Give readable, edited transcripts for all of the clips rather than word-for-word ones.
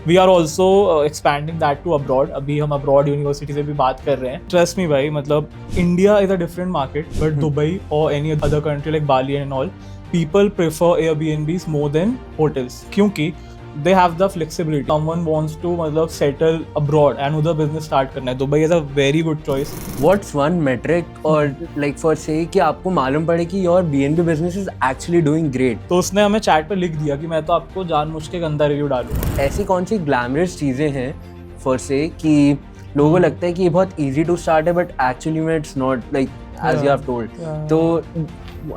We are also expanding that to abroad. अभी हम abroad university से भी बात कर रहे हैं. ट्रस्ट मी भाई, मतलब India is a different market, but Dubai और any other country like Bali and all, people prefer Airbnbs more than hotels क्योंकि they have the flexibility. Someone wants to मतलब settle abroad and उधर business start करना है, Dubai is a very good choice. What's one metric or like for say कि आपको मालूम पड़े कि your BNB business is actually doing great? तो उसने हमें चैट पे लिख दिया कि मैं तो आपको जानबूझ के गंदा रिव्यू डालूंगा. ऐसी कौन सी ग्लैमरस चीज़ें हैं for say कि लोगों को लगता है कि ये बहुत easy to start है but actually में it's not like as you have told. तो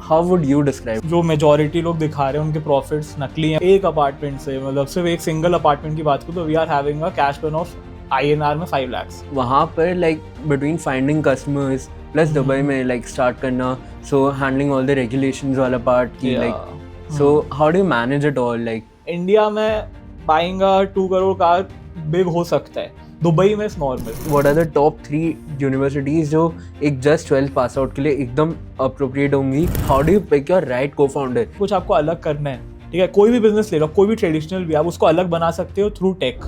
how would you describe? जो मेजॉरिटी लोग दिखा रहे हैं उनके प्रॉफिट्स नकली हैं. एक अपार्टमेंट से, मतलब सिर्फ एक सिंगल अपार्टमेंट की बात करूँ तो we are having a cash burn of INR में 5 lakhs. वहाँ पर like between finding customers plus Dubai में like start करना, so handling all the regulations वाला part की like so how do you manage it all like? India में buying a 2 crore car big हो सकता है, दुबई में normal. What are the top 3 universities जो एक just 12 पास आउट के लिए एकदम appropriate होंगी? How do you pick your right co-founder? कुछ आपको अलग करना है, ठीक है, कोई भी बिजनेस ले लो, कोई भी ट्रेडिशनल भी, आप उसको अलग बना सकते हो through tech.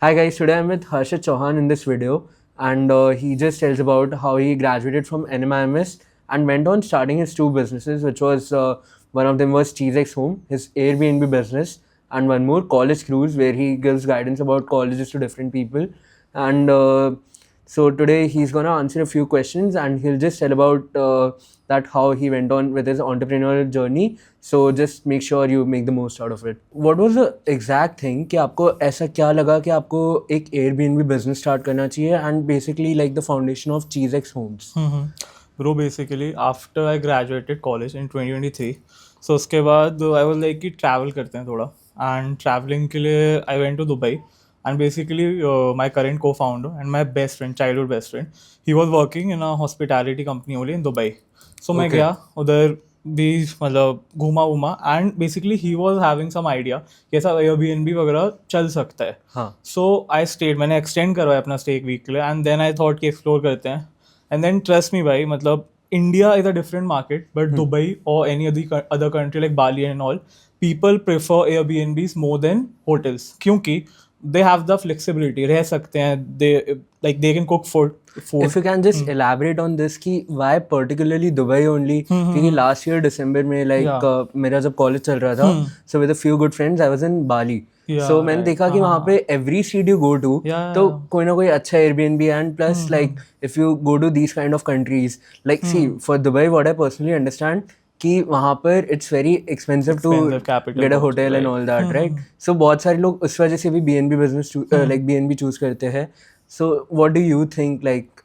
Hi guys, today I'm with Harshit Chauhan in this video and he just tells about how he graduated from NMIMS and went on starting his 2 businesses, which was one of them was CheeseX Home, his Airbnb business, and one more College Cruise where he gives guidance about colleges to different people. And so today he's gonna answer a few questions and he'll just tell about that how he went on with his entrepreneurial journey. So just make sure you make the most out of it. What was the exact thing कि आपको ऐसा क्या लगा कि आपको एक Airbnb business start करना चाहिए and basically like the foundation of CheeseX Homes? Bro, basically after I graduated college in 2023, so उसके बाद I was like कि travel करते हैं थोड़ा, and traveling के लिए I went to Dubai. And basically my current co-founder and my best friend, childhood best friend, he was working in a hospitality company only in Dubai. So मैं गया उधर भी, मतलब घूमा वूमा, and basically he was having some idea कि ऐसा Airbnb वगैरह चल सकता है. सो आई स्टेड, मैंने एक्सटेंड करवाया अपना स्टे एक वीक के लिए, एंड देन आई थॉट कि एक्सप्लोर करते हैं. एंड देन ट्रस्ट मी भाई, मतलब India is a different market, but Dubai और any other country like Bali and all, people prefer Airbnbs more than hotels क्योंकि they have the flexibility. रह सकते हैं, they can cook food. If you can just elaborate on this कि why particularly Dubai only? क्योंकि last year December में like मेरा जब college चल रहा था, so with a few good friends I was in Bali. So मैंने देखा कि वहाँ पे every street you go to तो कोई ना कोई अच्छा Airbnb, and plus like if you go to these kind of countries like see for Dubai what I personally understand कि वहाँ पर it's very expensive to get a hotel and all that, right? So बहुत सारे लोग उस वजह से भी BNB business like BNB choose करते हैं. So what do you think like?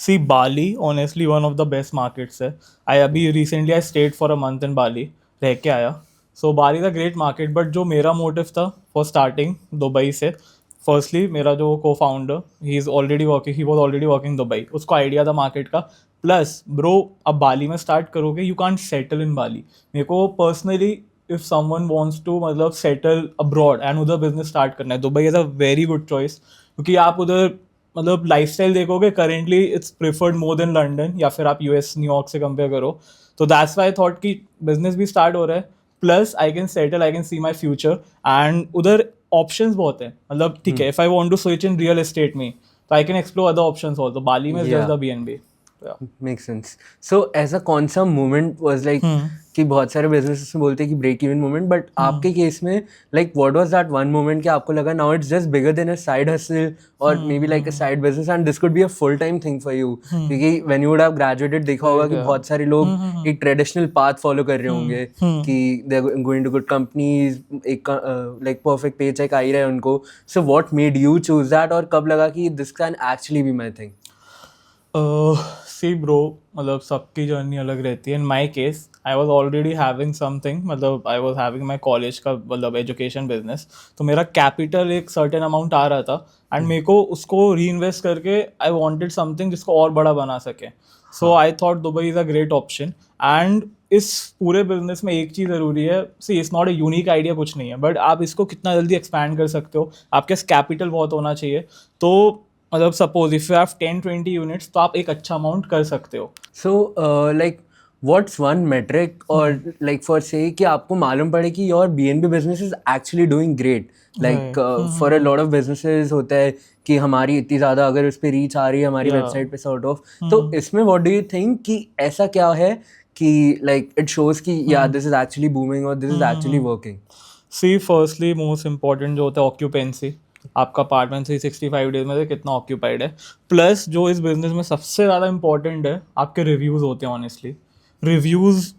See, Bali honestly one of the best markets है. I अभी recently I stayed for a month in Bali, रह के आया. So Bali is a great market, but जो मेरा motive था for starting Dubai से, firstly मेरा जो co-founder he was already working Dubai, उसको आइडिया था मार्केट का. प्लस ब्रो, अब बाली में स्टार्ट करोगे, you can't settle in Bali. मेरे को personally if someone wants to मतलब सेटल अब्रॉड एंड उधर बिजनेस स्टार्ट करना है, Dubai is a very good choice क्योंकि आप उधर मतलब लाइफस्टाइल देखोगे currently it's preferred more than London, या फिर आप US न्यूयॉर्क से कंपेयर करो. तो दैट्स वाई थॉट कि बिजनेस भी स्टार्ट हो रहा है, plus I can settle, I can see my future, and उधर ऑप्शंस बहुत हैं. मतलब ठीक है, if I want to switch in real estate में तो I can explore other options also. Bali में just the BNB. Makes sense. So ऐसा कौन सा moment was like कि बहुत सारे businesses में बोलते हैं कि break even moment, but आपके केस में like what was that one moment कि आपको लगा now it's just bigger than a side hustle or maybe like a side business and this could be a full time thing for you? क्योंकि when you would have graduated देखा होगा कि बहुत सारे लोग एक traditional path follow कर रहे होंगे कि they're going to good companies, एक like perfect paycheck आ ही रहा है उनको. So what made you choose that और कब लगा कि this can actually be my thing? See bro, मतलब सबकी जर्नी अलग रहती है. In my case I was already having something, मतलब I was having my college का मतलब एजुकेशन बिजनेस, तो मेरा कैपिटल एक सर्टेन अमाउंट आ रहा था एंड मेरे को उसको री इन्वेस्ट करके आई वॉन्टेड समथिंग जिसको और बड़ा बना सके. So I thought Dubai is a great option. And इस पूरे बिजनेस में एक चीज़ ज़रूरी है, see it's not a unique idea, कुछ नहीं है, बट आप इसको कितना जल्दी एक्सपैंड कर सकते हो, आपके पास कैपिटल बहुत होना चाहिए. तो मतलब suppose if you have 10-20 units तो आप एक अच्छा अमाउंट कर सकते हो. So, like, what's one metric or like for say कि आपको मालूम पड़े कि your BNB business is actually doing great. Like, Right. for a lot of businesses होता है कि हमारी इतनी ज़्यादा अगर उस पर रीच आ रही है हमारी Yeah. वेबसाइट पे sort of, तो इसमें what do you think कि ऐसा क्या है कि like it shows कि yeah this is actually booming or this is actually working. See firstly most important जो होता है ऑक्यूपेंसी. आपका अपार्टमेंट 365 डेज में से कितना ऑक्यूपाइड है. प्लस जो इस बिजनेस में सबसे ज़्यादा इंपॉर्टेंट है आपके रिव्यूज़ होते हैं. ऑनेस्टली रिव्यूज़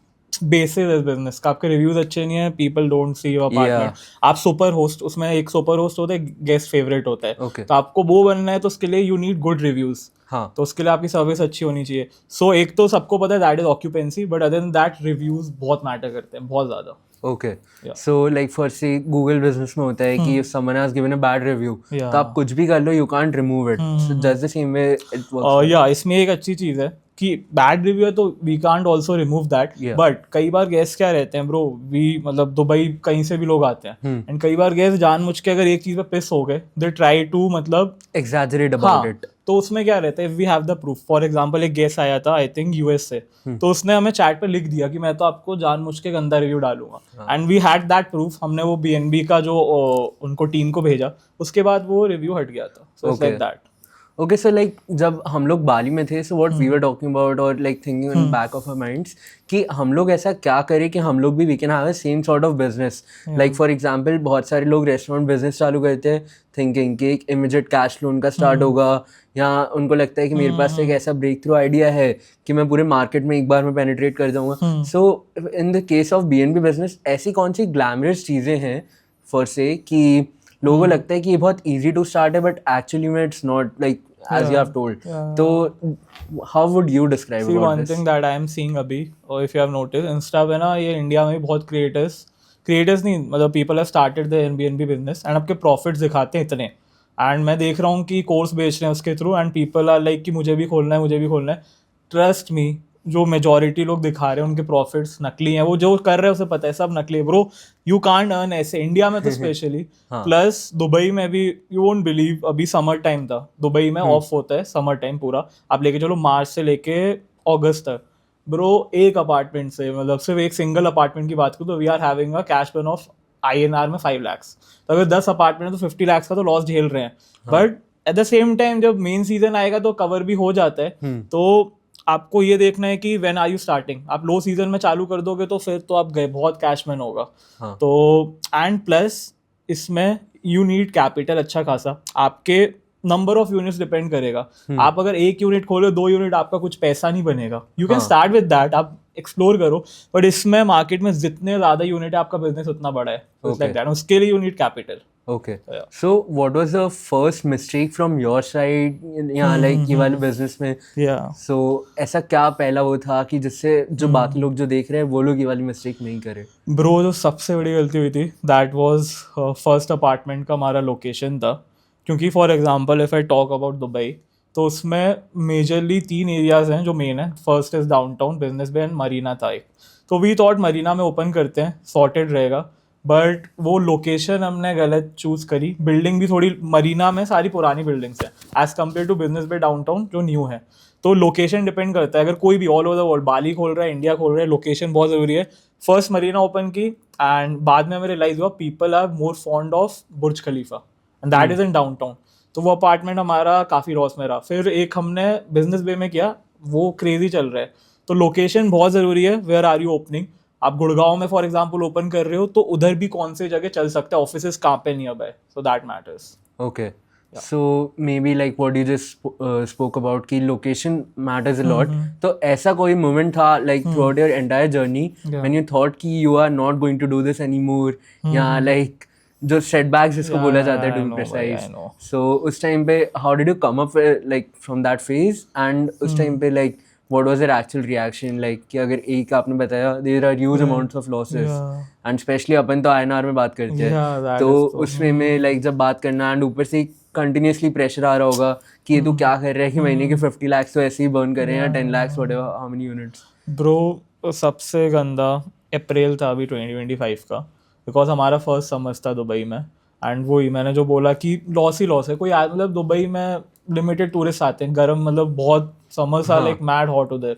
बेसिस इस बिजनेस का. आपके रिव्यूज़ अच्छे नहीं है, people don't see your apartment. आप सुपर होस्ट, उसमें एक सुपर होस्ट होता है, गेस्ट फेवरेट होता है. Okay. तो आपको वो बनना है तो उसके लिए यू नीड गुड रिव्यूज़. हाँ. तो उसके लिए आपकी सर्विस अच्छी होनी चाहिए. सो एक तो सबको पता है that is occupancy, but other than that reviews बहुत मैटर करते हैं, बहुत ज़्यादा. Okay. Yeah. So like for say Google business में होता है कि if someone has given a bad review, Yeah. तो आप कुछ भी कर लो, you can't remove it. So just the same way it works. या इसमें एक अच्छी चीज़ है कि बैड रिव्यू है तो we can't also remove that. Yeah. But कई बार गेस्ट क्या रहते हैं ब्रो, वी मतलब दुबई कहीं से भी लोग आते हैं एंड कई बार गेस्ट जानबूझ के अगर एक चीज़ पे पिस हो गए, दे ट्राई टू मतलब Exaggerate about it. तो उसमें क्या रहता है, we have the proof. For example एक गेस्ट आया था आई थिंक यूएस से, तो उसने हमें चैट पे लिख दिया कि मैं तो आपको जानबूझ के गंदा रिव्यू डालूंगा. And we had that proof. हमने वो बीएनबी का जो उनको टीम को भेजा, उसके बाद वो रिव्यू हट गया था. So it's like that. Okay, so like जब हम लोग बाली में थे, so what we were talking about or like thinking in back of our minds कि हम लोग ऐसा क्या करें कि हम लोग भी we can have a same sort of business. Like for example बहुत सारे लोग रेस्टोरेंट बिजनेस चालू करते हैं thinking कि एक immediate cash flow उनका स्टार्ट होगा, या उनको लगता है कि मेरे पास एक ऐसा ब्रेक थ्रू आइडिया है कि मैं पूरे मार्केट में एक बार में पेनिट्रेट कर जाऊंगा. So in the case of BNB business ऐसी कौन सी ग्लैमरस चीज़ें हैं फॉर से कि लोगों को लगता है कि ये बहुत इजी टू स्टार्ट है बट एक्चुअली में it's not like as you have told. तो how would you describe See, about one this? thing that I am seeing अभी, और if you have noticed, Insta पे ना ये इंडिया में भी बहुत क्रिएटर्स नहीं मतलब people have started the Airbnb business and आपके प्रॉफिट्स दिखाते हैं इतने. एंड मैं देख रहा हूँ कि कोर्स बेच रहे हैं उसके through and people are like कि मुझे भी खोलना है, मुझे भी खोलना है. ट्रस्ट मी, जो मेजोरिटी लोग दिखा रहे हैं उनके प्रॉफिट्स नकली हैं. वो जो कर रहे हैं उसे पता है सब नकली है ब्रो. यू कांट अर्न ऐसे इंडिया में तो स्पेशली. प्लस दुबई में भी यू वोंट बिलीव, अभी समर टाइम था दुबई में, ऑफ होता है समर टाइम पूरा. आप लेके चलो मार्च से लेके अगस्त तक ब्रो. एक अपार्टमेंट से मतलब सिर्फ एक सिंगल अपार्टमेंट की बात करूँ तो we are having a cash burn of INR में 5 lakhs. तो अगर 10 अपार्टमेंट है तो 50 lakhs का तो लॉस झेल रहे हैं. But at the same time जब मेन सीजन आएगा तो कवर भी हो जाता है. तो आपको ये देखना है कि व्हेन आर यू स्टार्टिंग. आप लो सीजन में चालू कर दोगे तो फिर तो आप गए, बहुत कैशमैन होगा. तो एंड प्लस इसमें यू नीड कैपिटल अच्छा खासा. आपके नंबर ऑफ यूनिट्स डिपेंड करेगा. आप अगर एक यूनिट खोलो, 2 यूनिट, आपका कुछ पैसा नहीं बनेगा. You can start with that, आप एक्सप्लोर करो. बट इसमें मार्केट में जितने ज्यादा यूनिट है आपका बिजनेस उतना बड़ा है. लाइक दैट, उसके लिए you need capital. Okay. So what was the first mistake from your side यहाँ like ये वाले business में? Yeah. So ऐसा क्या पहला वो था कि जिससे जो बाकी लोग जो देख रहे हैं वो लोग ये वाली मिस्टेक नहीं करे? ब्रो जो सबसे बड़ी गलती हुई थी दैट वाज फर्स्ट अपार्टमेंट का हमारा लोकेशन था. क्योंकि for example if I talk about Dubai तो उसमें मेजरली 3 एरियाज हैं जो मेन है. First is downtown, business bay and Marina था एक. तो वी थॉट मरीना में ओपन करते हैं, सॉर्टेड रहेगा. बट वो लोकेशन हमने गलत चूज करी. बिल्डिंग भी थोड़ी मरीना में सारी पुरानी बिल्डिंग्स हैं as compare to business bay downtown जो न्यू है. तो लोकेशन डिपेंड करता है. अगर कोई भी all over the world, Bali खोल रहा है, इंडिया खोल रहा है, लोकेशन बहुत ज़रूरी है. फर्स्ट मरीना ओपन की एंड बाद में हमें रियलाइज हुआ people are more fond of Burj Khalifa and that is in downtown. तो वो अपार्टमेंट हमारा काफ़ी लॉस में रहा. फिर एक हमने बिजनेस बे में किया, वो क्रेजी चल रहा है. तो लोकेशन बहुत ज़रूरी है. Where are you opening? आप गुड़गांव में फॉर एग्जांपल ओपन कर रहे हो तो उधर भी कौन से जगह चल सकता है, ऑफिसेस कहाँ पे near by. So that matters. Okay. So maybe like what you just spoke about कि location matters a lot. तो ऐसा कोई moment था like throughout your entire journey when you thought कि you are not going to do this anymore, या like जो setbacks जिसको बोला जाता है to be precise. So उस time पे how did you come up with, like from that phase, and उस time पे like what was your actual reaction? Like कि अगर एक आपने बताया there are huge amounts of losses and especially अपन तो INR में बात करते हैं. तो उसमें में like जब बात करना and ऊपर से कंटिन्यूसली प्रेशर आ रहा होगा कि ये तू क्या कर रहा है कि महीने के 50 lakhs तो ऐसे ही बर्न कर रहे हैं, 10 lakhs whatever how many units. Bro सबसे गंदा अप्रैल था अभी 2025 का, बिकॉज हमारा फर्स्ट समर था दुबई में. एंड वही मैंने जो बोला कि लॉस ही लॉस है. कोई मतलब दुबई में लिमिटेड टूरिस्ट आते हैं, गर्म मतलब बहुत समर सा हाँ। लाइक मैड हॉट उधर,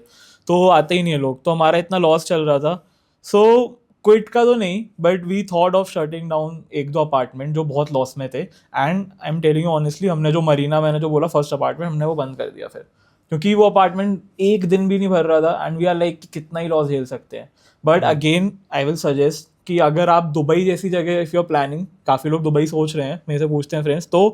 तो आते ही नहीं है लोग, तो हमारा इतना लॉस चल रहा था। सो क्विट का तो नहीं, but we thought of shutting down एक दो अपार्टमेंट जो बहुत लॉस में थे, and I am telling you honestly, हमने जो मरीना, मैंने जो बोला फर्स्ट अपार्टमेंट, हमने वो बंद कर दिया फिर, क्योंकि वो अपार्टमेंट एक दिन भी नहीं भर रहा था, एंड वी आर लाइक कितना ही लॉस झेल सकते हैं। But again I will suggest कि अगर आप दुबई जैसी जगह इफ़ यू आर प्लानिंग, काफ़ी लोग दुबई सोच रहे हैं, मेरे से पूछते हैं फ्रेंड्स, तो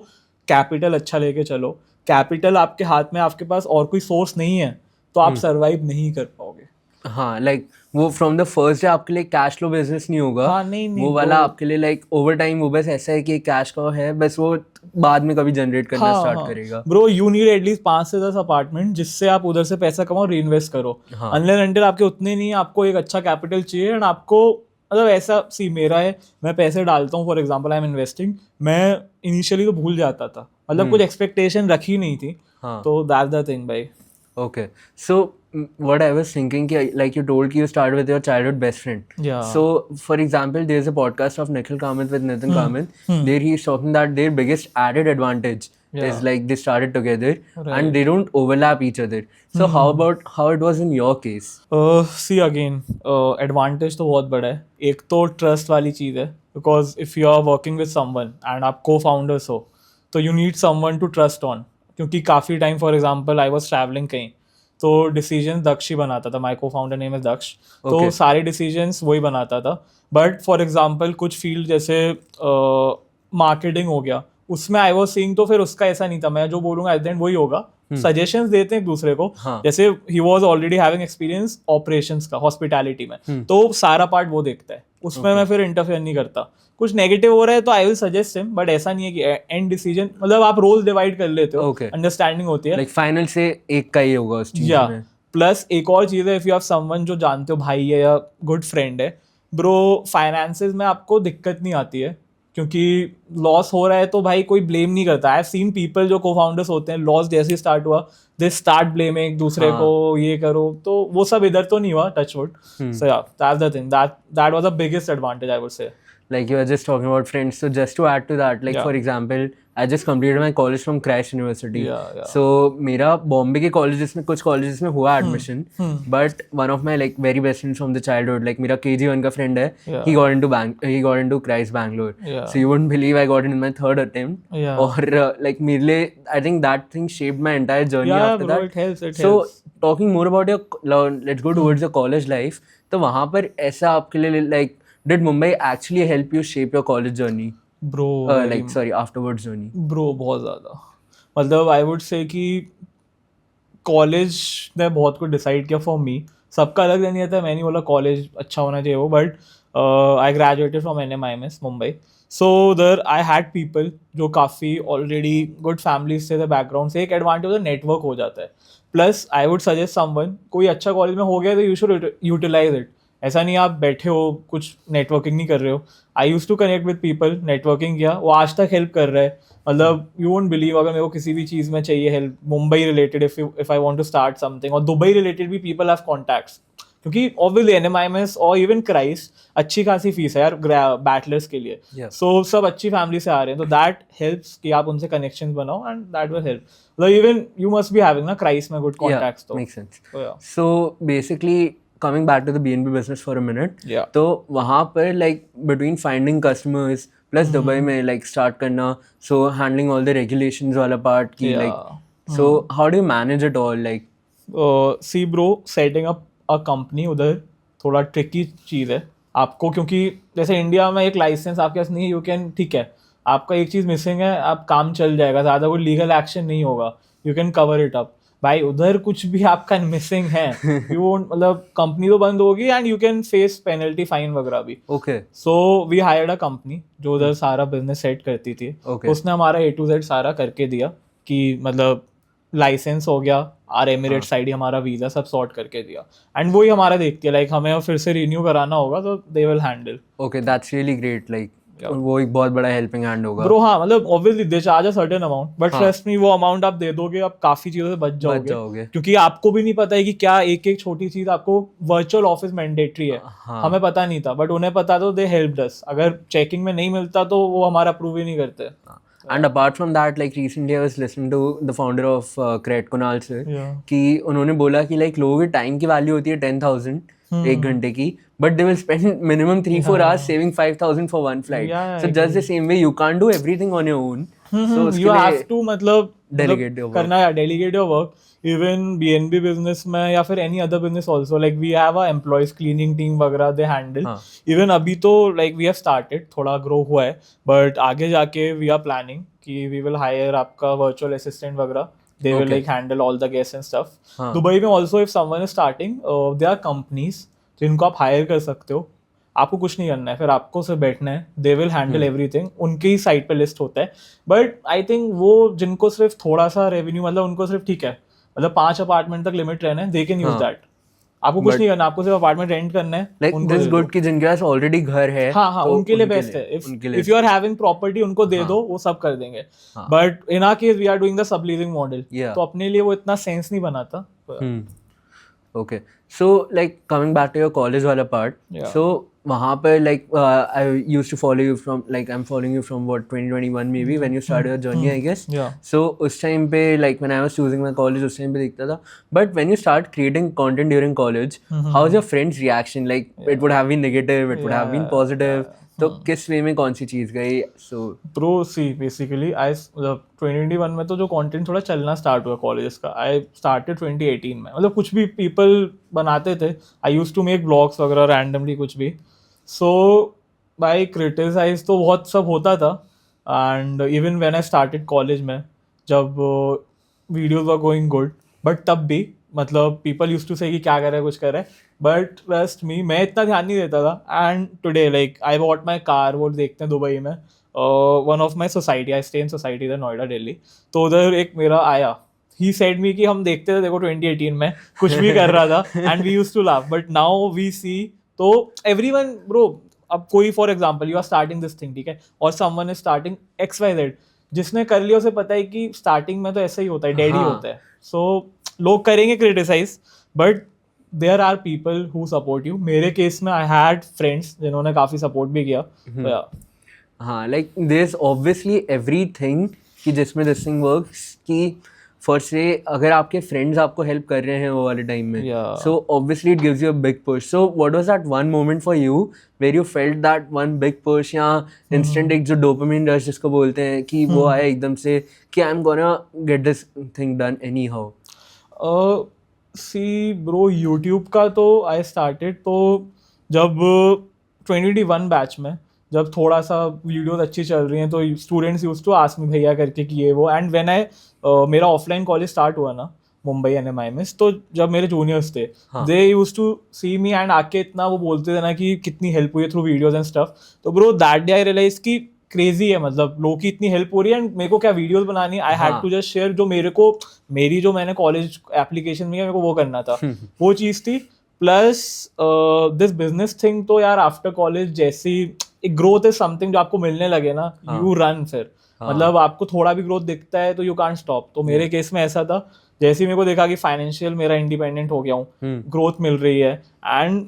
कैपिटल अच्छा लेके चलो। कैपिटल आपके हाथ में, आपके पास और कोई सोर्स नहीं है तो आप सर्वाइव नहीं कर पाओगे। हाँ, लाइक वो फ्रॉम द फर्स्ट डे आपके लिए कैश फ्लो बिजनेस नहीं होगा। हाँ, नहीं वो वाला आपके लिए लाइक ओवर टाइम वो बस ऐसा है कि कैश का है, बस वो बाद में कभी जनरेट करना स्टार्ट करेगा। ब्रो यू नीड एटलीस्ट 5 से 10 अपार्टमेंट जिससे आप उधर से पैसा कमाओ, री इन्वेस्ट करो। हाँ। अनलेस अनटिल आपके उतने नहीं है, आपको एक अच्छा कैपिटल चाहिए, एंड आपको मतलब ऐसा सी मेरा है, मैं पैसे डालता हूँ, for example I am investing, मैं इनिशियली तो भूल जाता था, मतलब कुछ एक्सपेक्टेशन रखी नहीं थी, हाँ। तो दैट्स द थिंग भाई। Okay, so what I was thinking, like you told, you started with your childhood best friend. Yeah. So, for example, there's a podcast of Nikhil Kamath with Nitin Kamath. There he's talking that their biggest added advantage is like they started together and they don't overlap each other. So, how it was in your case? See again advantage तो बहुत बड़ा है। एक तो trust वाली चीज़ है, because if you are working with someone and आप को फाउंडर्स हो, तो you need someone to trust on, क्योंकि काफ़ी time, for example I was travelling कहीं, तो डिसीजन दक्ष ही बनाता था, माई को फाउंडर नेम इज दक्ष, तो सारे डिसीजंस वही बनाता था। बट फॉर एग्जांपल कुछ फील्ड जैसे मार्केटिंग हो गया, उसमें आई वाज सीइंग, तो फिर उसका ऐसा नहीं था, मैं जो बोलूंगा एट द एंड वही होगा, सजेशंस देते हैं एक दूसरे को। जैसे he was already having experience operations का, हॉस्पिटैलिटी में, तो सारा पार्ट वो देखता है, उसमें मैं फिर इंटरफेयर नहीं करता। कुछ नेगेटिव हो रहा है तो I will suggest him, but ऐसा नहीं है कि एंड डिसीजन, मतलब आप रोल डिवाइड कर लेते हो, अंडरस्टैंडिंग होती है, लाइक फाइनल से एक का ही होगा उस चीज में। प्लस एक और चीज़ है, इफ यू हैव समवन जो जानते हो, भाई है या गुड फ्रेंड है, ब्रो फाइनेंसेस में आपको दिक्कत नहीं आती है, क्योंकि लॉस हो रहा है तो भाई कोई ब्लेम नहीं करता। आई हैव सीन पीपल जो को फाउंडर्स होते हैं, लॉस जैसे ही स्टार्ट हुआ दे स्टार्ट ब्लेमिंग एक दूसरे को, ये करो, तो वो सब इधर तो नहीं हुआ, touch wood. So yeah that's the thing, that was the biggest advantage I would say. Like you were just talking about friends, so just to add to that, like for example, I just completed my college from Christ University. So मेरा बॉम्बे के colleges में, कुछ colleges में हुआ admission, but one of my like very best friends from the childhood, like मेरा KG1 का friend है, he got into Christ Bangalore. So you wouldn't believe I got in my third attempt. और like मेरे लिए I think that thing shaped my entire journey after that. It helps. So talking more about your, let's go towards your college life. तो वहाँ पर ऐसा आपके लिए like did Mumbai actually help you shape your college journey? Bro, like sorry, afterwards journey. Bro, बहुत ज़्यादा, मतलब आई would से कि कॉलेज ने बहुत कुछ डिसाइड किया फॉर मी। सबका अलग नहीं था, मैं नहीं बोला कॉलेज अच्छा होना चाहिए वो, but I graduated from NMIMS Mumbai, so there I had people जो काफ़ी ऑलरेडी गुड फैमिलीज से थे, बैकग्राउंड से। एक एडवांटेज होता है, नेटवर्क हो जाता है। Plus I would suggest someone, कोई अच्छा कॉलेज में हो गया तो यू शुड यूटिलाइज इट। ऐसा नहीं आप बैठे हो कुछ नेटवर्किंग नहीं कर रहे हो। I use to connect with people, networking किया, वो आज तक हेल्प कर रहा है। मतलब यू वोंट बिलीव, अगर मेरे को किसी भी चीज़ में चाहिए help, Mumbai related, if I want to start something, और दुबई रिलेटेड भी पीपल हैव कॉन्टैक्ट्स, क्योंकि ऑब्वियसली NMIMS और इवन क्राइस्ट अच्छी खासी फीस है यार बैचलर्स के लिए। सो सब अच्छी फैमिली से आ रहे हैं, तो दैट हेल्प्स कि आप उनसे कनेक्शंस बनाओ, एंड दैट विल हेल्प। मतलब even you must be having ना क्राइस्ट में गुड कॉन्टैक्ट्स, तो makes sense. So basically coming back to the BNB business for a minute, तो वहाँ पर like between finding customers plus Dubai में like start करना, so handling all the regulations वाला part की like, so how do you manage it all like? See bro, setting up a company उधर थोड़ा tricky चीज़ है आपको, क्योंकि जैसे इंडिया में एक लाइसेंस आपके पास नहीं, यू कैन, ठीक है आपका एक चीज़ मिसिंग है, आप काम चल जाएगा, ज़्यादा कोई लीगल एक्शन नहीं होगा, you can cover it up. भाई उधर कुछ भी आपका मिसिंग है, यू वोंट, मतलब कंपनी तो बंद होगी and you can face penalty, fine वगैरह भी। Okay, so we hired a company जो उधर सारा बिजनेस सेट करती थी। उसने हमारा A to Z सारा करके दिया, कि मतलब लाइसेंस हो गया, आर एमिरेट्स आईडी, हमारा वीजा सब सॉर्ट करके दिया, एंड वही हमारा देखती है, लाइक हमें फिर से रिन्यू कराना होगा तो they will handle. Okay, that's really great, like वो एक बहुत बड़ा हेल्पिंग हैंड होगा ब्रो। हाँ, मतलब obviously they charge a certain amount, but trust me वो अमाउंट आप दे दोगे, आप काफी चीजों से बच जाओगे, क्योंकि आपको भी नहीं पता है कि क्या एक एक छोटी चीज, आपको वर्चुअल ऑफिस मैंडेटरी है, हमें पता नहीं था, बट उन्हें पता, तो दे हेल्प्ड अस। अगर चेकिंग में नहीं मिलता तो वो हमारा अप्रूव ही नहीं करते। And apart from that, like recently I was listening to the founder of Cred, Kunal sir, Yeah. कि उन्होंने बोला कि like लोगों के टाइम की वैल्यू होती है 10,000 एक घंटे की, but they will spend minimum 3-4 hours saving 5,000 for one flight. Yeah, So just the same way you can't do everything on your own. So उसके you लिए have to मतलब delegate your work. करना है, delegate your work. Even BNB business में या फिर any other business also, like we have a employees cleaning team वगैरह they handle. हाँ. Even अभी तो like we have started, थोड़ा grow हुआ है, but आगे जाके we are planning कि we will hire आपका virtual assistant वगैरह. They will Okay. like handle all the guests and stuff. हाँ. दुबई में also if someone is starting, there are companies जिनको आप hire कर सकते हो. आपको कुछ नहीं करना है, फिर आपको सिर्फ बैठना है. दे विल हैंडल एवरीथिंग, उनके ही साइट पे लिस्ट होता है. बट आई थिंक वो जिनको सिर्फ थोड़ा सा रेवेन्यू मतलब उनको सिर्फ ठीक है, मतलब 5 अपार्टमेंट तक लिमिट रहना है, दे कैन यूज दैट. आपको कुछ नहीं करना, आपको सिर्फ अपार्टमेंट रेंट करना है. Like उनको this दे दो. good कि जिनके पास ऑलरेडी घर है. हाँ हाँ, तो उनके लिए बेस्ट है. If you are having property उनको दे दो, वो सब कर देंगे. But in our case we are doing the subleasing model, Yeah. तो अपने लिए वो इतना सेंस नहीं बनाता. Okay. So like coming back to your college वाला part. Yeah. So वहाँ पर like I used to follow you from like I'm following you from what 2021 maybe when you started your journey I guess. Yeah. So उस time पे like when I was choosing my college उस time पे दिखता था. But when you start creating content during college, how was your friends' reaction? Like it would have been negative, it would have been positive. तो किस वे में कौन सी चीज़ गई? So Bro, see, basically, I 2021 में तो जो कंटेंट थोड़ा चलना स्टार्ट हुआ कॉलेज का, आई स्टार्टेड 2018 में. मतलब कुछ भी पीपल बनाते थे, आई यूज टू मेक ब्लॉग्स वगैरह रैंडमली कुछ भी. सो भाई क्रिटिसाइज तो बहुत सब होता था. And even when I started college में, जब videos were going good, but तब भी मतलब पीपल यूज टू से कि क्या कर रहा है, कुछ कर रहा है. बट ट्रस्ट मी, मैं इतना ध्यान नहीं देता था. And today like I bought my car, वो देखते हैं दुबई में, one of my society, I stay in society इधर नोएडा दिल्ली, तो उधर एक मेरा आया, ही सेड मी कि हम देखते थे देखो 2018 में कुछ भी कर रहा था and we use to laugh, but now we see. तो एवरीवन ब्रो, अब कोई for example you are starting this thing, ठीक है, और समवन इज स्टार्टिंग XYZ, जिसने कर लिया उसे पता है कि स्टार्टिंग में तो ऐसा ही होता है, डेड ही होता है. सो लोग करेंगे criticise, but there are people who support you. मेरे केस में आई हैड फ्रेंड्स जिन्होंने काफ़ी सपोर्ट भी किया. तो या हाँ, like there's obviously everything कि जिसमें this thing works कि first से अगर आपके friends आपको help कर रहे हैं वो वाले time में, Yeah. so obviously it gives you a big push. So what was that one moment for you where you felt that one big push या instant एक जो dopamine rush जिसको बोलते हैं कि वो आया एकदम से कि I'm gonna get this thing done anyhow? See bro, YouTube का तो आई स्टार्टेड तो जब 2021 बैच में, जब थोड़ा सा वीडियोस अच्छी चल रही हैं तो students use to ask me भैया करके कि ये वो. एंड व्हेन आई मेरा ऑफलाइन कॉलेज स्टार्ट हुआ ना मुंबई NMIMS, तो जब मेरे जूनियर्स थे, they use to see me and आके इतना वो बोलते थे ना कि कितनी हेल्प हुई है थ्रू वीडियोज एंड स्टफ. तो bro that day I realise कि क्रेजी है, मतलब लोगों की इतनी हेल्प हो रही है एंड मेरे को क्या वीडियोस बनानी है. I had to just share जो मेरे को, मेरी जो मैंने कॉलेज एप्लीकेशन में मेरे को वो करना था, वो चीज़ थी. प्लस दिस बिजनेस थिंग तो यार आफ्टर कॉलेज जैसी एक ग्रोथ इज समथिंग जो आपको मिलने लगे ना, यू रन फिर. मतलब आपको थोड़ा भी ग्रोथ दिखता है तो यू कांट स्टॉप. तो मेरे केस में ऐसा था, जैसे ही मेरे को देखा कि फाइनेंशियल मेरा इंडिपेंडेंट हो गया हूँ, ग्रोथ मिल रही है, and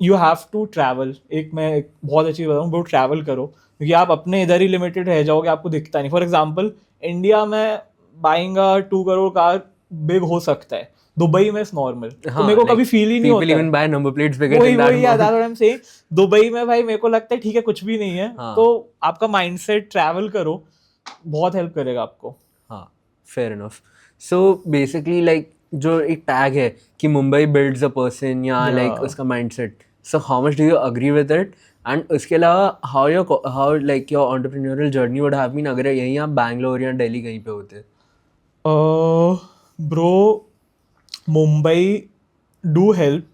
you have to travel. मैं एक बहुत अच्छी चीज़ बताऊँ, वो ट्रैवल करो, क्योंकि आप अपने इधर ही लिमिटेड रह जाओगे, आपको दिखता नहीं. फॉर एग्जाम्पल इंडिया में buying a 2 crore car big हो सकता है, दुबई में नॉर्मल. तो मेरे को कभी फील ही नहीं होता. People even buy number plates bigger वही than that वही याद amount. आ रहा है. दुबई में भाई मेरे को लगता है ठीक है कुछ भी नहीं है. तो आपका माइंडसेट, ट्रैवल करो, बहुत हेल्प करेगा आपको. हाँ, fair enough. So basically like जो एक टैग है कि मुंबई builds a person या like उसका mindset. So how much do you agree with it? And उसके अलावा how like your entrepreneurial journey would have been अगर यहीं आप बैंगलोर या दिल्ली कहीं पे होते? Bro, Mumbai do help,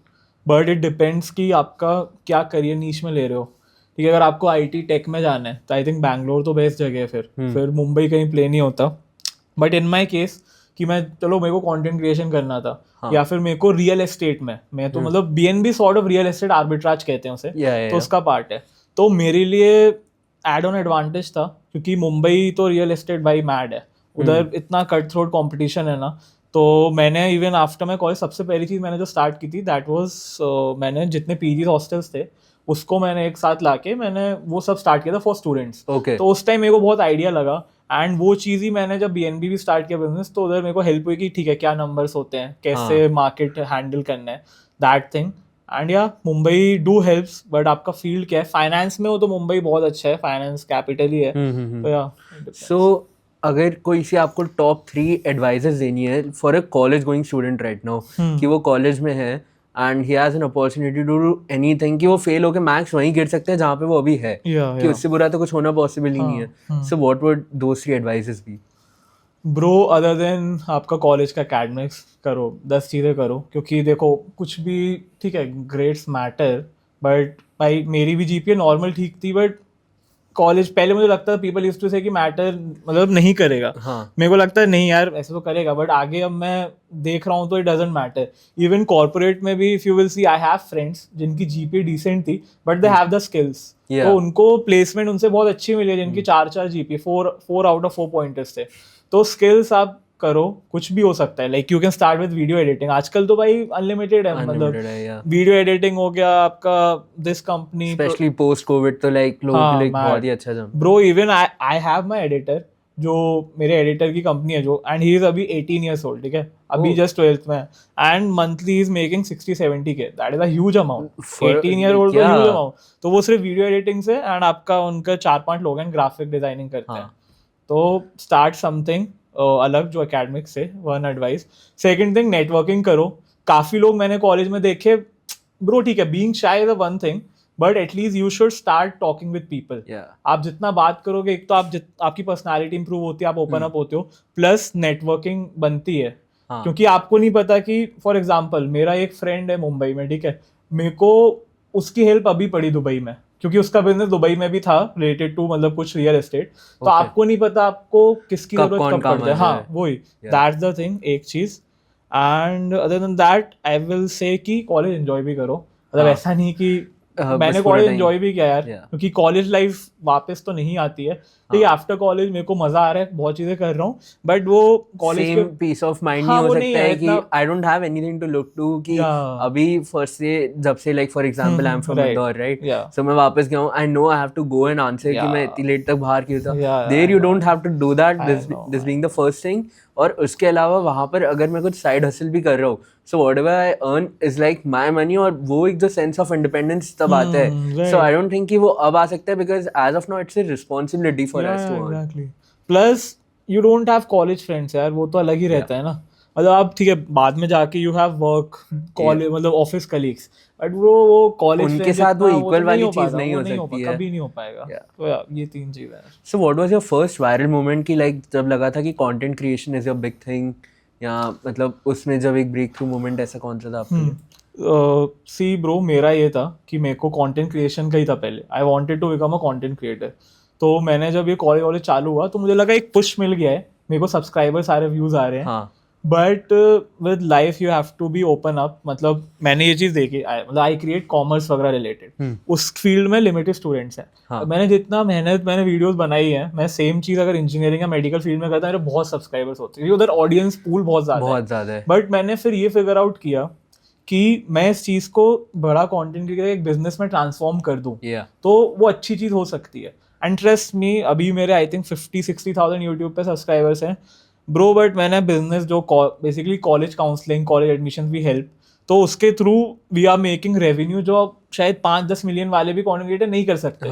but it depends कि आपका क्या करियर नीश में ले रहे हो. ठीक है, अगर आपको IT टेक में जाना है तो आई थिंक बैंगलोर तो बेस्ट जगह है. फिर मुंबई कहीं प्ले नहीं होता. बट इन माई केस कि मैं, चलो मेरे को कंटेंट क्रिएशन करना था, या फिर मेरे को रियल एस्टेट में, मैं तो मतलब BNB sort of real estate arbitrage कहते हैं उसे, तो उसका पार्ट है. तो मेरे लिए एड ऑन एडवांटेज था, क्योंकि मुंबई तो रियल एस्टेट भाई मैड है, उधर इतना कट थ्रोट कॉम्पिटिशन है ना. तो मैंने इवन आफ्टर माई कॉलेज सबसे पहली चीज़ मैंने जो स्टार्ट की थी दैट वाज, मैंने जितने PG हॉस्टल्स थे उसको मैंने एक साथ लाके मैंने वो सब स्टार्ट किया था फॉर स्टूडेंट्स. Okay. तो उस टाइम मेरे को बहुत आइडिया लगा एंड वो चीज़ ही मैंने जब BNB भी स्टार्ट किया बिजनेस, तो उधर मेरे को हेल्प हुई कि ठीक है क्या नंबर्स होते हैं, कैसे मार्केट हैंडल करना है, दैट थिंग. एंड या मुंबई डू हेल्प्स, बट आपका फील्ड क्या है, फाइनेंस में हो तो मुंबई बहुत अच्छा है, फाइनेंस कैपिटल ही है. तो या सो अगर कोई से आपको टॉप 3 एडवाइजेस देनी है for a college going student right now, कि वो कॉलेज में है and he has an opportunity to do anything, कि वो फेल होकर मैक्स वहीं गिर सकते हैं जहाँ पे वो अभी है, कि उससे बुरा तो कुछ होना पॉसिबल ही नहीं है. So what would those 3 advices be? Bro, other than आपका कॉलेज का एकेडमिक्स करो, 10 चीज़ें करो, क्योंकि देखो कुछ भी ठीक है, ग्रेड्स मैटर, बट भाई मेरी भी GPA नॉर्मल ठीक थी, बट कॉलेज पहले मुझे लगता था पीपल यूज्ड टू से कि मैटर मतलब नहीं करेगा. मेरे को लगता है नहीं यार ऐसे तो करेगा, बट आगे अब मैं देख रहा हूँ तो it doesn't matter. Even corporate में भी if you will see, I have friends जिनकी GPA डिसेंट थी but they have the skills, तो उनको प्लेसमेंट उनसे बहुत अच्छी मिली है, जिनकी 4 GPA 4 आउट ऑफ 4 पॉइंटर्स थे. तो स्किल्स आप करो, कुछ भी हो सकता है. Like you can start with video editing, आजकल तो भाई अनलिमिटेड है, मतलब वीडियो एडिटिंग हो गया आपका, this company specially post Covid तो लाइक लोगों के लिए बहुत ही अच्छा था. Bro even I have my editor, जो मेरे एडिटर की कंपनी है जो, एंड ही इज अभी 18 years old, ठीक है, अभी जस्ट 12th में, and monthly is making 60-70K. That is a huge amount. 18 year old का ह्यूज अमाउंट. तो वो सिर्फ वीडियो एडिटिंग से, एंड आपका उनका 4-5 लोग हैं ग्राफिक डिजाइनिंग करते हैं. तो स्टार्ट समथिंग अलग जो एकेडमिक से, one advice. Second thing, networking करो. काफी लोग मैंने कॉलेज में देखे ब्रो, ठीक है being shy is one thing, but at least you should start talking with people. आप जितना बात करोगे, एक तो आपकी पर्सनालिटी इंप्रूव होती है, आप ओपन अप होते हो, प्लस नेटवर्किंग बनती है. क्योंकि आपको नहीं पता कि फॉर एग्जाम्पल मेरा एक फ्रेंड है मुंबई में, ठीक है, मेरे को उसकी हेल्प अभी पड़ी दुबई में, क्योंकि उसका बिजनेस दुबई में भी था रिलेटेड टू मतलब कुछ रियल एस्टेट. तो आपको नहीं पता आपको किसकी जरूरत कब पड़ जाए. हाँ वही, दैट्स द थिंग, एक चीज. And other than that I will say कि कॉलेज एंजॉय भी करो. मतलब ऐसा नहीं कि मैंने कॉलेज एंजॉय भी किया यार, क्योंकि कॉलेज लाइफ वापस तो नहीं आती है. ठीक है, आफ्टर कॉलेज मेरे को मजा आ रहा है, बहुत चीजें कर रहा हूँ, बट वो कॉलेज के पीस ऑफ माइंड नहीं हो सकता है कि I don't have anything to look to, कि अभी फर्स्ट से जब से like for example I am from Indore right, so मैं वापस गया हूँ, I know I have to go and answer कि मैं इतनी लेट तक बाहर क्यों था. There you don't have to do that, this being the first thing. और उसके अलावा वहाँ पर अगर मैं कुछ साइड हसल भी कर रहा हूँ, so whatever I earn is like my money, और वो एक जो सेंस ऑफ इंडिपेंडेंस तब आता है. सो आई डोंट थिंक कि वो अब आ सकता है, because as of now it's a responsibility for us to earn. Plus you don't have college friends यार, वो तो अलग ही रहता है ना. मतलब आप ठीक है बाद में जाके यू हैव वर्क कॉलेज मतलब ऑफिस कलीग्स, बट वो कॉलेज उनके साथ वो इक्वल वाली चीज नहीं हो सकती है, कभी नहीं हो पाएगा. तो यार ये 3 चीजें हैं. So what was your first viral moment की लाइक जब लगा था कि content creation is a big thing, या मतलब उसमें जब एक ब्रेक थ्रू मोमेंट ऐसा कौन सा था आपके लिए? सी ब्रो, मेरा ये था कि मेरे को कंटेंट क्रिएशन का ही था पहले. I wanted to become a content creator. तो मैंने जब ये कॉलेज चालू हुआ तो मुझे लगा एक पुश मिल गया है, मेरे को सब्सक्राइबर सारे व्यूज आ रहे हैं. But with life you have to be open up. मतलब मैंने ये चीज देखी, मतलब आई क्रिएट कॉमर्स वगैरह रिलेटेड, उस फील्ड में लिमिटेड स्टूडेंट्स हैं. मैंने जितना मेहनत मैंने वीडियोस बनाई है, मैं सेम चीज अगर इंजीनियरिंग या मेडिकल फील्ड में करता मेरे बहुत सब्सक्राइबर्स होते हैं, उधर ऑडियंस पूल बहुत ज्यादा है. बट मैंने फिर ये फिगर आउट किया कि मैं इस चीज को बड़ा कंटेंट क्रिएटर एक बिजनेस में ट्रांसफॉर्म कर दूं, तो वो अच्छी चीज हो सकती है. एंड ट्रस्ट मी, अभी मेरे आई थिंक 50-60,000 यूट्यूब पे सब्सक्राइबर्स हैं ब्रो. बट मैंने बिजनेस जो basically college counselling, college admission भी हेल्प, तो उसके through we are making revenue जो शायद 5-10 मिलियन वाले भी कंटेंट क्रिएटर नहीं कर सकते.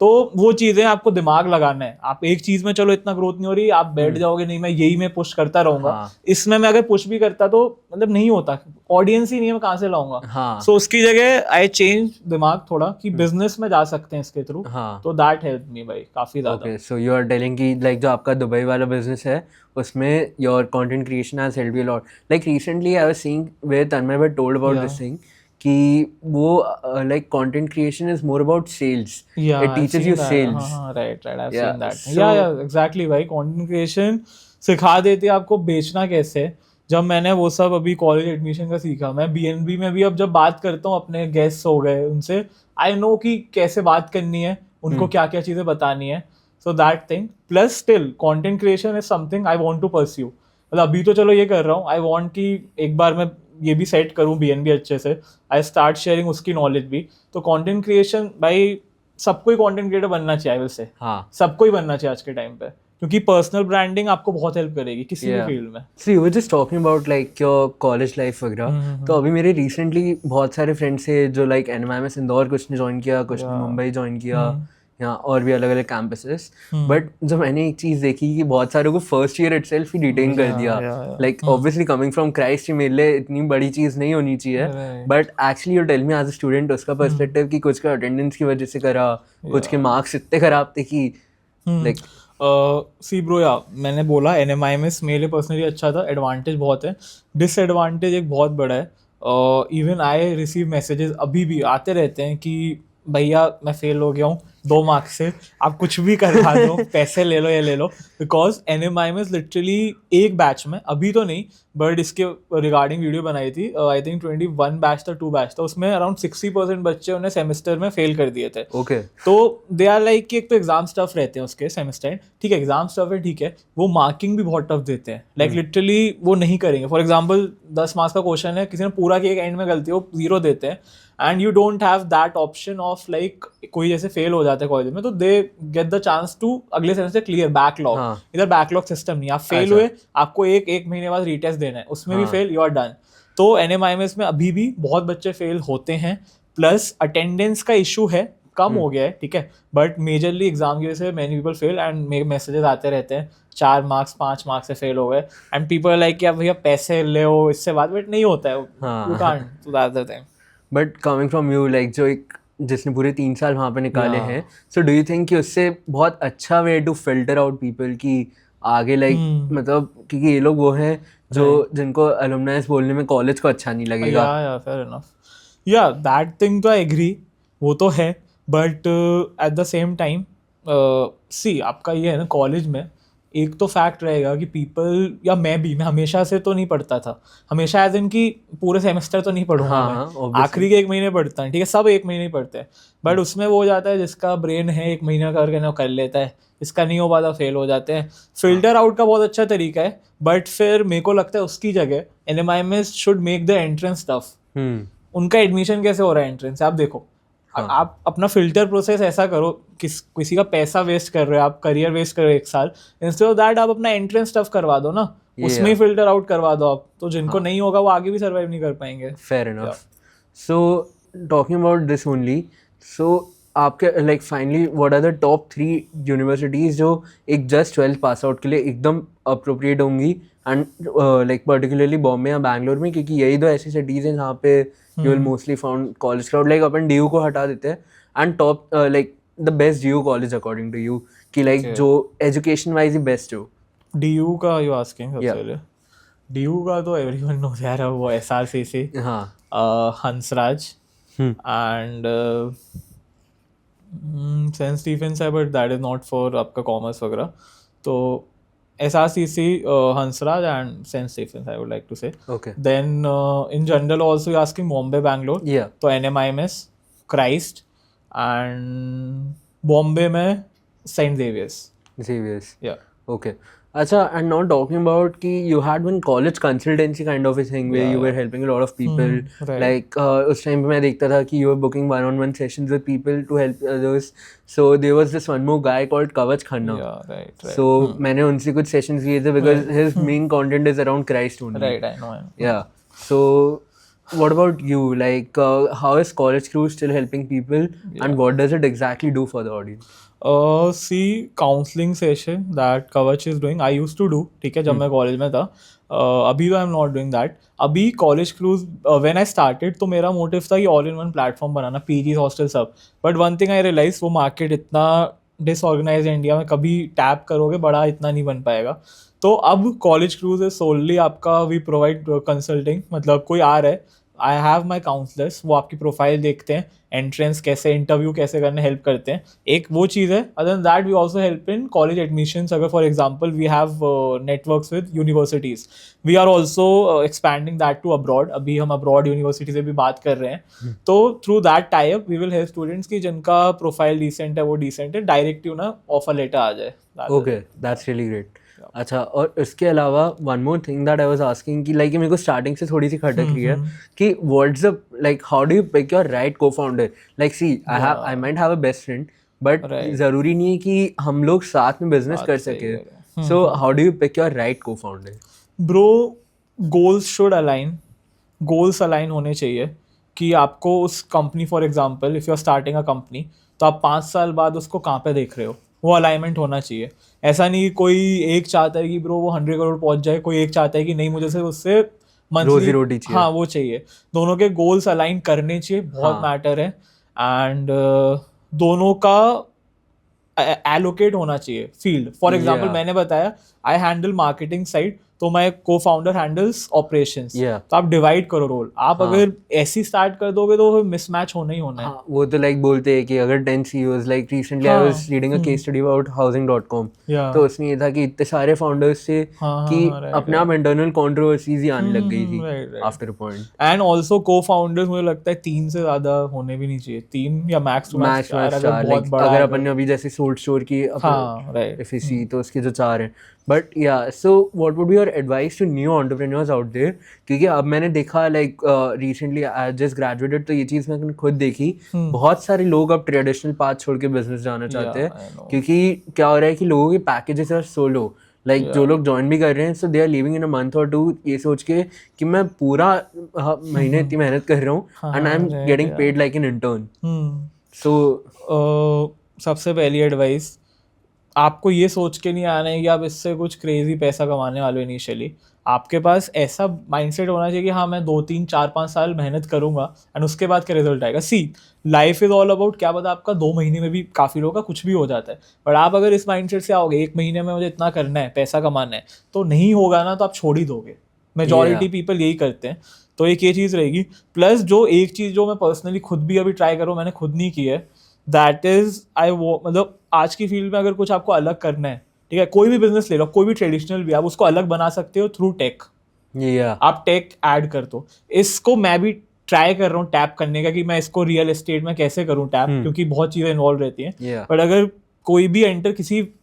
तो वो चीजें आपको दिमाग लगाना है. आप एक चीज में चलो इतना ग्रोथ नहीं हो रही, आप बैठ जाओगे नहीं मैं यही में पुश करता रहूंगा. इसमें मैं अगर पुश भी करता तो मतलब नहीं होता, ऑडियंस ही नहीं है, मैं कहाँ से लाऊंगा. सो उसकी जगह आई चेंज दिमाग थोड़ा कि बिजनेस में जा सकते हैं इसके थ्रू. तो दैट हेल्प मी भाई काफी ज्यादा. Okay, so you are telling कि लाइक जो आपका दुबई वाला बिजनेस है उसमें your content creation has helped you lot. Like recently I was seeing where Tanmay were told about this thing कि वो like content creation is more about sales. It teaches you sales. Right I have seen that. Yeah exactly भाई, content creation सिखा देते हैं आपको बेचना कैसे. जब मैंने वो सब अभी कॉलेज एडमिशन का सीखा, मैं BNB में भी अब जब बात करता हूँ अपने गेस्ट्स हो गए उनसे, आई नो कि कैसे बात करनी है, उनको क्या क्या चीजें बतानी है. So that thing, plus still content creation is something I want to pursue. मतलब अभी तो चलो ये कर रहा हूँ, आई वांट कि एक बार मैं ये भी सेट करूँ BNB अच्छे से, आई स्टार्ट शेयरिंग उसकी नॉलेज भी. तो कंटेंट क्रिएशन भाई सबको ही कंटेंट क्रिएटर बनना चाहिए, आई विल से. सबको ही बनना चाहिए आज के टाइम पे. क्योंकि पर्सनल ब्रांडिंग आपको बहुत हेल्प करेगी किसी भी Yeah. फील्ड में. So you were just talking about like your college life वगैरह. तो अभी मेरे recently बहुत सारे friends थे जो like NMIMS इंदौर कुछ ने join किया, कुछ ने मुंबई join किया, यहाँ और भी अलग अलग campuses. But जब मैंने एक चीज़ देखी कि बहुत सारों को first year itself ही detain कर दिया. Like obviously coming from Christ मेरे लिए इतनी बड़ी चीज़ नहीं होनी चाहिए. But actually you tell me as a student उसका perspective कि कुछ का attendance की वजह से करा, कुछ के marks इतने खराब थे कि like सी ब्रो, या मैंने बोला NMIMS मेरे लिए पर्सनली अच्छा था. एडवांटेज बहुत है, डिसएडवांटेज एक बहुत बड़ा है. इवन आई रिसीव मैसेजेस अभी भी आते रहते हैं कि भैया मैं फेल हो गया हूँ 2 मार्क्स से, आप कुछ भी करवा दो, पैसे ले लो, ये ले लो. बिकॉज NMIMS लिटरली एक बैच में, अभी तो नहीं बट इसके रिगार्डिंग वीडियो बनाई थी, आई थिंक 21 बैच था, 2 बैच था, उसमें अराउंड 60% बच्चे उन्हें सेमेस्टर में फेल कर दिए थे. okay. तो दे आर लाइक कि एक तो एग्जाम स्टफ रहते हैं उसके सेमेस्टर, ठीक है, एग्जाम स्टफ है, ठीक है, वो मार्किंग भी बहुत टफ देते हैं. लाइक लिटरली वो नहीं करेंगे. फॉर एग्जाम्पल 10 मार्क्स का क्वेश्चन है, किसी ने पूरा किया, एंड में गलती हो 0 देते हैं. And you don't have that option of like कोई जैसे फेल हो जाता है कॉलेज में तो they get the chance to अगले सेमेस्टर क्लियर बैकलॉग. इधर बैकलॉग सिस्टम नहीं, आप फेल हुए आपको एक महीने बाद रीटेस्ट देना है, उसमें भी फेल, यू आर डन. तो NMIMS में अभी भी बहुत बच्चे फेल होते हैं. प्लस अटेंडेंस का इशू है, कम हो गया है, ठीक है, बट मेजरली एग्जाम की वजह से मेनी पीपल फेल. एंड मेरे मैसेजेस आते रहते हैं 4 मार्क्स 5 मार्क्स से फेल हो गए. एंड पीपल लाइक कि भैया पैसे ले हो इससे बात, बट नहीं होता है, you can't, so that's the thing. But coming from you like जो एक जिसने पूरे 3 साल वहाँ पे निकाले हैं, सो डू यू थिंक कि उससे बहुत अच्छा way to filter out people कि आगे लाइक मतलब क्योंकि ये लोग वो हैं जो जिनको अलुमनाइज बोलने में कॉलेज को अच्छा नहीं लगेगा. Yeah fair enough, yeah that thing तो आई एग्री, वो तो है. But at the same time see आपका ये है ना, कॉलेज में एक तो फैक्ट रहेगा कि पीपल, या मैं हमेशा से तो नहीं पढ़ता था, हमेशा एज इन कि पूरे सेमेस्टर तो नहीं पढ़ूंगा मैं, आखिरी के 1 महीने पढ़ता है, ठीक है, सब 1 महीने ही पढ़ते हैं. बट उसमें वो हो जाता है जिसका ब्रेन है 1 महीना करके ना कर लेता है, इसका नहीं हो पाता, फेल हो जाते हैं. फिल्टर आउट का बहुत अच्छा तरीका है. बट फिर मेरे को लगता है उसकी जगह NMIMS should make the entrance tough. उनका एडमिशन कैसे हो रहा है एंट्रेंस, आप देखो. आप अपना फिल्टर प्रोसेस ऐसा करो, किसी का पैसा वेस्ट कर रहे हो आप, करियर वेस्ट कर रहे हो 1 साल, इंस्टेड ऑफ दैट आप अपना एंट्रेंस टफ करवा दो ना, उसमें ही फिल्टर आउट करवा दो आप, तो जिनको नहीं होगा वो आगे भी सर्वाइव नहीं कर पाएंगे. Fair enough. So talking about this only, so आपके like finally what are the top 3 universities जो एक जस्ट 12th पास आउट के लिए एकदम अप्रोप्रिएट होंगी, एंड लाइक पर्टिकुलरली बॉम्बे या बैंगलोर में, क्योंकि यही दो ऐसी सिटीज हैं जहाँ पे you will mostly found college crowd. like upon DU को हटा देते हैं, and top like the best DU college according to you कि like जो education wise ही best हो. DU का you asking सबसे पहले? DU का तो everyone knows यार, वो SRCC, Hansraj and saint Stephen's है, but that is not for आपका कॉमर्स वगैरह. तो SRCC, Hansraj and St. Stephen's, I would like to say. Okay. Then in general also you're asking Bombay, Bangalore. Yeah. तो NMIMS, Christ, and Bombay में St. Xavier's. Yeah. Okay. अच्छा, and not talking about कि you had one college consultancy kind of a thing where you were helping a lot of people. Right. Like उस time पे मैं देखता था कि you were booking one-on-one sessions with people to help others. So there was this one more guy called Kavach Khanna. Yeah, right. So मैंने उनसे कुछ sessions लिए थे because his main content is around Christ only. Right, I know. Yeah. So what about you? Like how is College Crew still helping people, and what does it exactly do for the audience? See, counseling session that Kavach is doing, I used to do, ठीक है, जब मैं college में था. अभी तो I am not doing that. अभी college cruise when I started तो मेरा मोटिव था कि ऑल इन वन प्लेटफॉर्म बनाना, पीजी हॉस्टल सब. But one thing I realize, वो मार्केट इतना डिसऑर्गेनाइज इंडिया में, कभी टैप करोगे बड़ा इतना नहीं बन पाएगा. तो अब कॉलेज क्रूज इज सोलली आपका, वी प्रोवाइड कंसल्टिंग, मतलब कोई आ रहा है, आई हैव माई काउंसलर्स, वो आपकी प्रोफाइल देखते हैं, एंट्रेंस कैसे, इंटरव्यू कैसे करने हेल्प करते हैं, एक वो चीज़ है. Other than that we also help in college admissions. अगर for example we have networks with universities, we are also expanding that to abroad. अभी हम अब्रॉड यूनिवर्सिटी से भी बात कर रहे हैं. तो through that tie up we will help students की जिनका प्रोफाइल डिसेंट है, वो डिसेंट है, डायरेक्ट यू ना ऑफर लेटर आ जाए. Okay, that's really great. अच्छा, और इसके अलावा one more thing that I was asking कि लाइक मेरे को स्टार्टिंग से थोड़ी सी खटक रही है कि what's the like how do you pick your right co-founder. Like see I might have a best friend but Right. जरूरी नहीं है कि हम लोग साथ में बिजनेस बात कर सही सके. है. So how do you pick your right bro, goals should align. Goals align होने चाहिए कि आपको उस company, for example if you are starting a company, तो आप 5 साल बाद उसको कहाँ पे देख रहे हो, वो अलाइनमेंट होना चाहिए. ऐसा नहीं कि कोई एक चाहता है कि ब्रो वो 100 करोड़ पहुंच जाए, कोई एक चाहता है कि नहीं मुझे सिर्फ उससे रोजी मंथली, रोटी चाहिए. हाँ वो चाहिए. दोनों के गोल्स अलाइन करने चाहिए, बहुत हाँ. मैटर है. एंड दोनों का एलोकेट होना चाहिए फील्ड. For example Yeah. मैंने बताया आई हैंडल मार्केटिंग साइड, तो माय को फाउंडर हैंडल्स ऑपरेशंस. Yeah. तो आप डिवाइड करो रोल. आप हाँ. अगर ऐसी स्टार्ट कर दोगे तो मिसमैच होना ही होना है. हाँ, वो तो लाइक बोलते हैं कि अगर 10 CEOs, लाइक रिसेंटली आई हाँ. Was reading a case study about housing.com. या तो उसमें ये था कि इतने सारे फाउंडर्स थे हाँ कि हाँ राइट अपने आप इंटरनल कंट्रोवर्सीज ही आने लग गई थी right right. After a point. And also को फाउंडर्स मुझे लगता है 3 से ज्यादा होने भी नहीं चाहिए. 3 या max two max max 4 max अगर 4, बहुत लाइक बड़ा अगर है अपन ने अभी जैसे सोल्ड स्टोर की हाँ राइट. FEC, तो उसके जो 4 हैं. But yeah so what would be your advice to new entrepreneurs out there? क्योंकि अब मैंने देखा like recently I just graduated, तो ये चीज़ मैंने खुद देखी. बहुत सारे लोग अब ट्रेडिशनल पाथ छोड़ के बिजनेस जाना चाहते हैं. I know. क्योंकि क्या हो रहा है कि लोगों के packages are so low. Like जो लोग ज्वाइन भी कर रहे हैं, so they are living in a month और 2 ये सोच के कि मैं पूरा महीने इतनी मेहनत कर रहा हूँ and I am getting paid like an intern. So सबसे पहली एडवाइस, आपको ये सोच के नहीं आना है कि आप इससे कुछ क्रेजी पैसा कमाने वाले हो इनिशियली. आपके पास ऐसा माइंडसेट होना चाहिए कि हाँ मैं 2 3 4 5 साल मेहनत करूंगा एंड उसके बाद क्या रिजल्ट आएगा. सी, लाइफ इज ऑल अबाउट, क्या पता आपका 2 महीने में भी काफ़ी लोगों का कुछ भी हो जाता है. बट आप अगर इस माइंडसेट से आओगे 1 महीने में मुझे इतना करना है, पैसा कमाना है, तो नहीं होगा ना, तो आप छोड़ ही दोगे. मेजॉरिटी पीपल यही करते हैं. तो एक ये चीज़ रहेगी. प्लस जो एक चीज़ जो मैं पर्सनली खुद भी अभी ट्राई कर रहा हूँ, मैंने खुद नहीं की है, दैट इज मतलब आज की फील्ड में अगर कुछ आपको अलग करना है, ठीक है, कोई भी बिजनेस ले लो, कोई भी ट्रेडिशनल भी, आप उसको अलग बना सकते हो थ्रू टेक. या आप टेक ऐड कर दो. इसको मैं भी ट्राई कर रहा हूँ टैप करने का कि मैं इसको रियल एस्टेट में कैसे करूँ टैप, क्योंकि बहुत चीज़ें इन्वॉल्व रहती हैं. या बट अगर कोई भी एंटर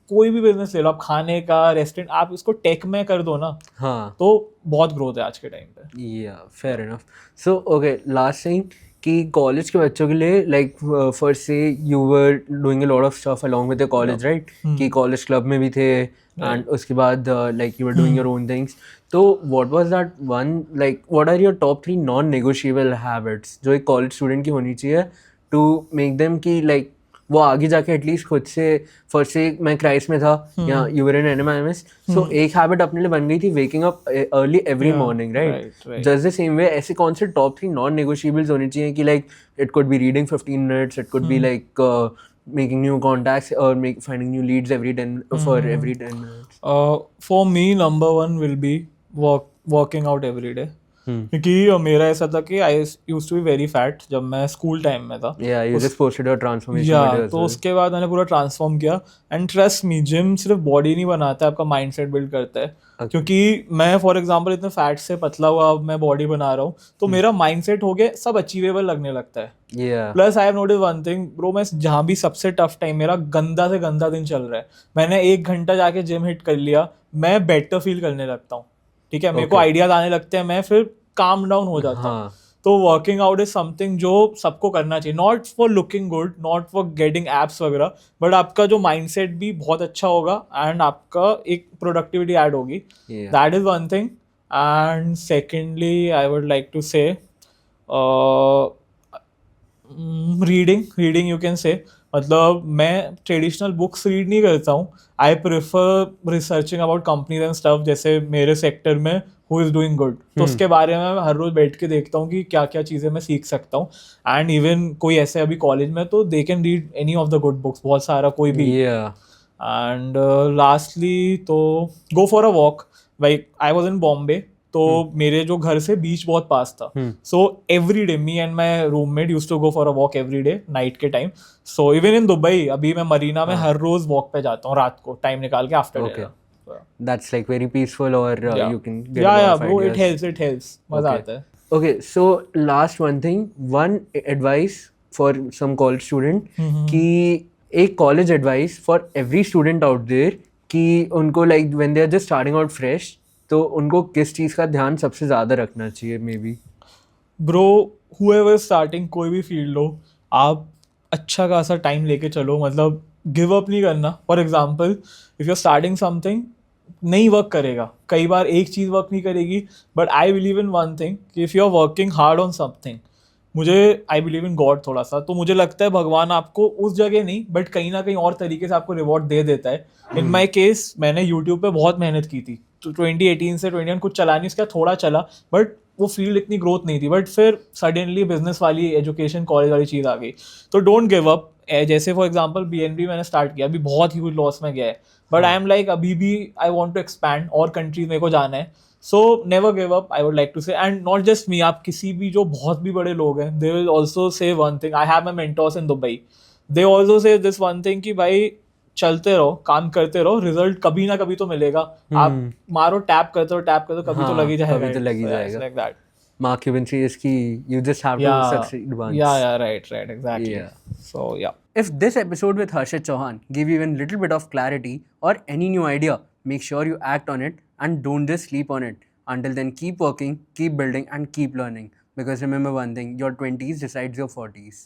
कोई भी बिजनेस ले लो, आप खाने का रेस्टोरेंट, आप इसको टेक में कर दो ना, हाँ. तो बहुत ग्रोथ है आज के टाइम पे. Yeah fair enough. So okay, last thing कि कॉलेज के बच्चों के लिए लाइक फर्स्ट से you were doing a lot of stuff along with the college, right? कि कॉलेज क्लब में भी थे एंड उसके बाद like you were doing your own things. तो what was that one, like what are your top 3 non negotiable habits जो एक college student की होनी चाहिए टू मेक देम कि लाइक वो आगे जाके एटलीस्ट खुद से, फर्स्ट से मैं क्राइस्ट में था या यू वर इन NMIMS, सो एक हैबिट अपने लिए बन गई थी waking up early every morning, right? Just the same way ऐसे कौन से टॉप 3 नॉन नेगोशिएबल्स होने चाहिए कि like it could be reading 15 minutes, it could be like making new contacts or finding new leads every 10 minutes? For me, number 1 will be working out every day. क्योंकि मेरा ऐसा था कि I used to be very fat जब मैं school time में था. Yeah, you just posted your transformation या video as तो well. उसके बाद मैंने पूरा ट्रांसफॉर्म किया. एंड ट्रस्ट मी, जिम सिर्फ बॉडी नहीं बनाता है, आपका माइंडसेट बिल्ड करता है. क्योंकि मैं फॉर एग्जांपल इतने फैट से पतला हुआ, अब मैं बॉडी बना रहा हूँ, तो मेरा माइंडसेट हो गया सब अचीवेबल लगने लगता है. Yeah. Plus I have notice one thing bro, मैं जहाँ भी सबसे टफ टाइम, मेरा गंदा से गंदा दिन चल रहा है, मैंने 1 घंटा जाके जिम हिट कर लिया, मैं बेटर फील करने लगता हूँ. ठीक है, मेरे को आइडियाज आने लगते हैं, मैं फिर काम डाउन हो जाता हूँ. तो वर्किंग आउट इज समथिंग जो सबको करना चाहिए, not for looking good, not for getting apps वगैरह, बट आपका जो माइंडसेट भी बहुत अच्छा होगा एंड आपका एक प्रोडक्टिविटी ऐड होगी. That is one thing. And secondly I would like to say reading you can say. मतलब मैं ट्रेडिशनल बुक्स रीड नहीं करता हूँ, I prefer researching about companies and stuff. जैसे मेरे सेक्टर में हु इज़ डूइंग गुड, तो उसके बारे में मैं हर रोज बैठ के देखता हूँ कि क्या क्या चीज़ें मैं सीख सकता हूँ. एंड इवन कोई ऐसे अभी कॉलेज में, तो they can read any of the good books, बहुत सारा कोई भी. एंड लास्टली तो go for a walk. Like I was in Bombay, तो मेरे जो घर से बीच बहुत पास था, so every day me and my roommate used to go for a walk every day night के time. So even in Dubai अभी मैं मरीना में हर रोज वॉक पे जाता हूँ रात को टाइम निकाल के after dinner. That's like very peaceful, or you can get bro, it helps. मजा आता है. Okay, so last one thing, one advice for some college student कि एक college advice for every student out there कि उनको like when they are just starting out fresh, तो उनको किस चीज़ का ध्यान सबसे ज़्यादा रखना चाहिए maybe? Bro, whoever starting कोई भी फील्ड हो, आप अच्छा खासा टाइम लेके चलो, मतलब गिव अप नहीं करना. For example if you are starting something, नहीं वर्क करेगा, कई बार एक चीज़ वर्क नहीं करेगी, but I believe in one thing कि if you are working hard on something, मुझे आई बिलीव इन गॉड थोड़ा सा, तो मुझे लगता है भगवान आपको उस जगह नहीं बट कहीं ना कहीं और तरीके से आपको रिवॉर्ड दे देता है. इन माई केस मैंने यूट्यूब पे बहुत मेहनत की थी, तो 2018 से 21 कुछ चला नहीं, इसका थोड़ा चला, बट वो फील्ड इतनी ग्रोथ नहीं थी, बट फिर सडनली बिजनेस वाली एजुकेशन कॉलेज वाली चीज़ आ गई. तो डोंट गिव अप. जैसे फॉर एग्जाम्पल BNB मैंने स्टार्ट किया, अभी बहुत ह्यूज लॉस में गया है, बट आई एम लाइक अभी भी आई वॉन्ट टू एक्सपैंड और कंट्रीज मेरे को जाना है. So never give up, I would like to say. And not just me, आप किसी भी जो बहुत भी बड़े लोग हैं, they will also say one thing. I have my mentors in Dubai, they also say this one thing कि भाई चलते रहो, काम करते रहो, रिजल्ट कभी ना कभी तो मिलेगा. आप मारो, टैप करते हो, कभी तो लग ही जाएगा. कभी तो लग ही जाएगा. Like that. Mark Cuban says कि you just have to succeed once. Yeah, right, exactly. Yeah. So yeah. If this episode with Harshit Chauhan gave you even a little bit of clarity or any new idea, make sure you act on it and don't just sleep on it. Until then, keep working, keep building, and keep learning. Because remember one thing, your 20s decides your 40s.